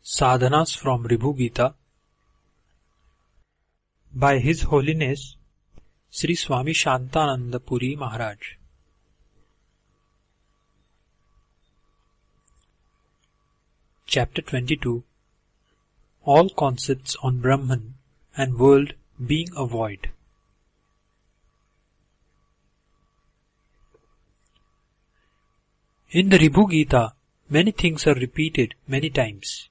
Sadhanas from Ribhu Gita by His Holiness Sri Swami Shantananda Puri Maharaj. Chapter 22. All concepts on Brahman and world being a void. In the Ribhu Gita, many things are repeated many times.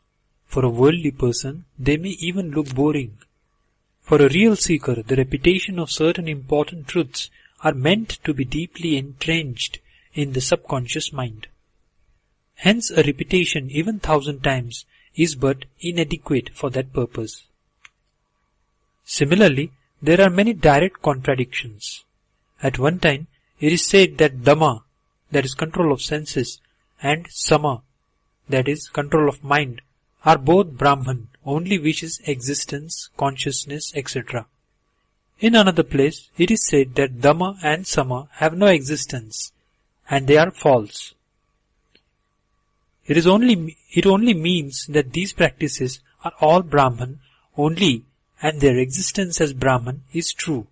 For a worldly person, they may even look boring. For a real seeker, the repetition of certain important truths are meant to be deeply entrenched in the subconscious mind. Hence, a repetition even 1,000 times is but inadequate for that purpose. Similarly, there are many direct contradictions. At one time, it is said that Dhamma, that is control of senses, and Sama, that is control of mind, are both Brahman, only which is existence, consciousness, etc. In another place, it is said that Dhamma and Sama have no existence, and they are false. It only means that these practices are all Brahman only, and their existence as Brahman is true.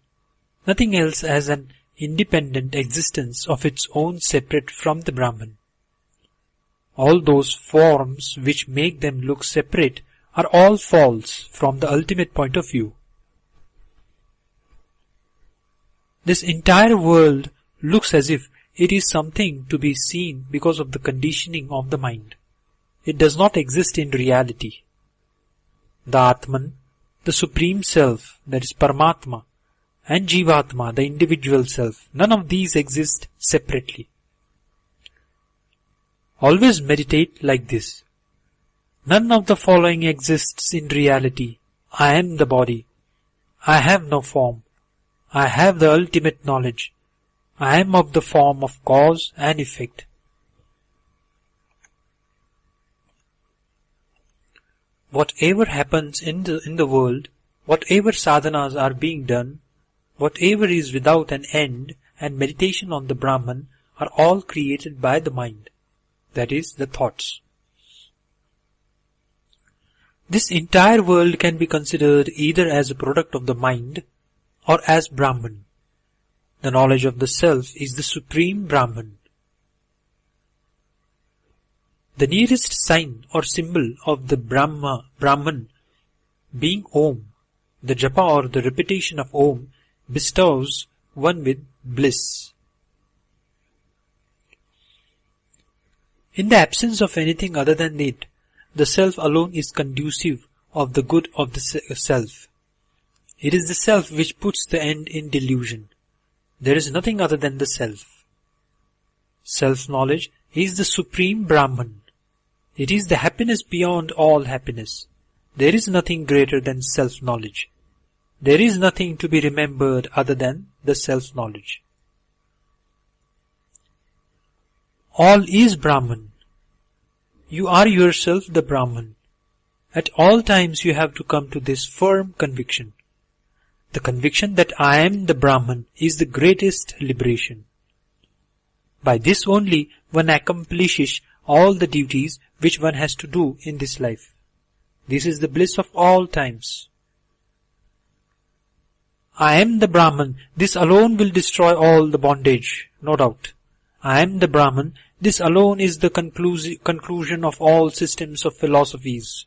Nothing else has an independent existence of its own separate from the Brahman. All those forms which make them look separate are all false from the ultimate point of view. This entire world looks as if it is something to be seen because of the conditioning of the mind. It does not exist in reality. The Atman, the Supreme Self, that is Paramatma, and Jivatma, the individual self, none of these exist separately. Always meditate like this. None of the following exists in reality. I am the body. I have no form. I have the ultimate knowledge. I am of the form of cause and effect. Whatever happens in the world, whatever sadhanas are being done, whatever is without an end and meditation on the Brahman are all created by the mind. That is, the thoughts. This entire world can be considered either as a product of the mind or as Brahman. The knowledge of the self is the supreme Brahman. The nearest sign or symbol of the Brahman being Om, the japa or the repetition of Om bestows one with bliss. In the absence of anything other than it, the self alone is conducive of the good of the self. It is the self which puts the end in delusion. There is nothing other than the self. Self-knowledge is the supreme Brahman. It is the happiness beyond all happiness. There is nothing greater than self-knowledge. There is nothing to be remembered other than the self-knowledge. All is Brahman. You are yourself the Brahman. At all times you have to come to this firm conviction. The conviction that I am the Brahman is the greatest liberation. By this only one accomplishes all the duties which one has to do in this life. This is the bliss of all times. I am the Brahman. This alone will destroy all the bondage, no doubt. I am the Brahman. This alone is the conclusion of all systems of philosophies.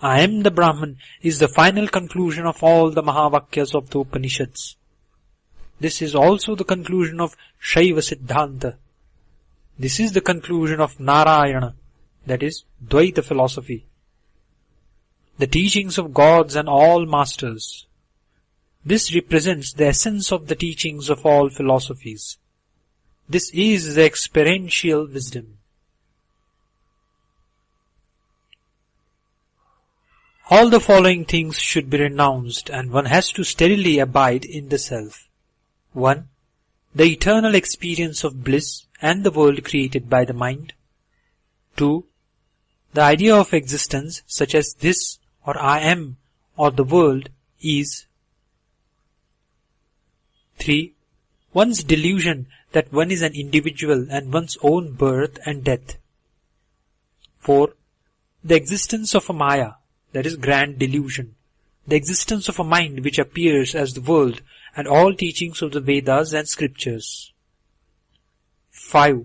I am the Brahman is the final conclusion of all the Mahavakyas of the Upanishads. This is also the conclusion of Shaiva Siddhanta. This is the conclusion of Narayana, that is Dvaita philosophy. The teachings of gods and all masters. This represents the essence of the teachings of all philosophies. This is the experiential wisdom. All the following things should be renounced and one has to steadily abide in the self. 1. The eternal experience of bliss and the world created by the mind. 2. The idea of existence such as this or I am or the world is. 3. One's delusion that one is an individual and one's own birth and death. 4. the existence of a Maya, that is grand delusion, the existence of a mind which appears as the world and all teachings of the Vedas and scriptures. 5.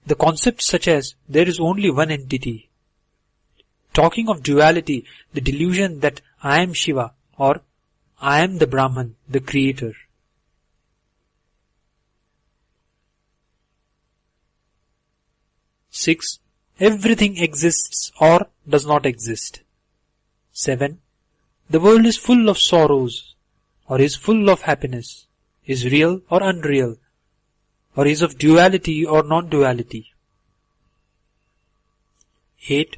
The concepts such as there is only one entity. Talking of duality, the delusion that I am Shiva or I am the Brahman, the creator. 6. Everything exists or does not exist. 7. The world is full of sorrows or is full of happiness, is real or unreal, or is of duality or non-duality. 8.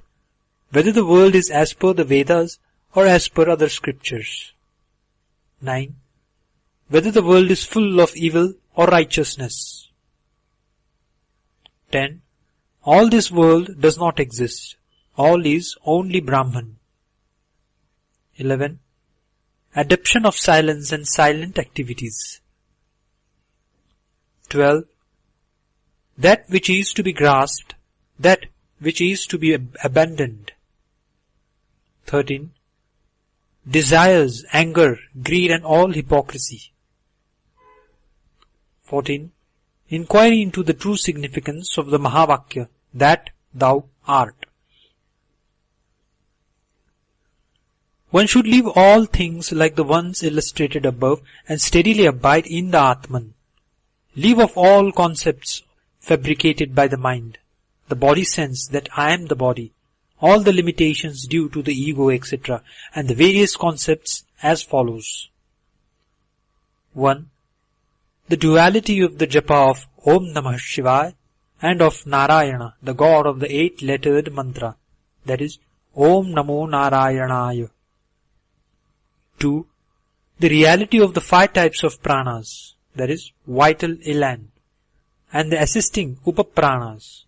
Whether the world is as per the Vedas or as per other scriptures. 9. Whether the world is full of evil or righteousness. 10. All this world does not exist. All is only Brahman. 11. Adoption of silence and silent activities. 12. That which is to be grasped, that which is to be abandoned. 13. Desires, anger, greed and all hypocrisy. 14. Inquiry into the true significance of the Mahavakya, that thou art. One should leave all things like the ones illustrated above and steadily abide in the Atman. Leave off all concepts fabricated by the mind, the body sense that I am the body, all the limitations due to the ego, etc., and the various concepts as follows. 1. The duality of the japa of Om Namah Shivaya and of Narayana, the God of the 8-lettered mantra, that is Om Namo Narayanaya. 2. The reality of the 5 types of pranas, that is vital elan, and the assisting upapranas,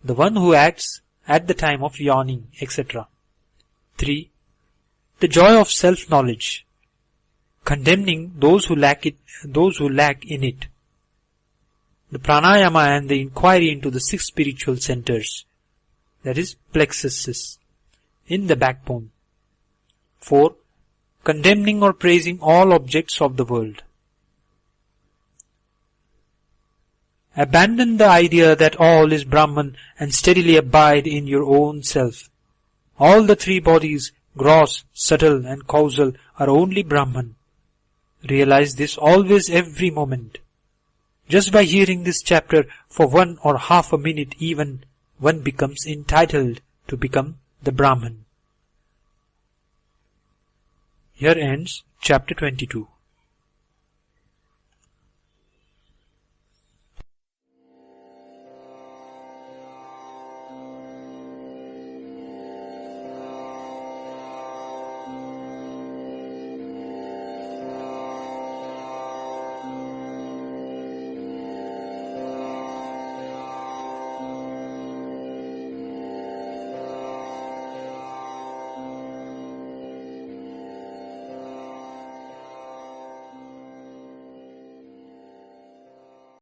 the one who acts at the time of yawning, etc. 3. The joy of self-knowledge, condemning those who lack in it. The pranayama and the inquiry into the 6 spiritual centers, that is plexuses, in the backbone. 4. Condemning or praising all objects of the world. Abandon the idea that all is Brahman and steadily abide in your own self. All the 3 bodies, gross, subtle and causal, are only Brahman. Realize this always, every moment. Just by hearing this chapter for 1 or half a minute even, one becomes entitled to become the Brahman. Here ends chapter 22.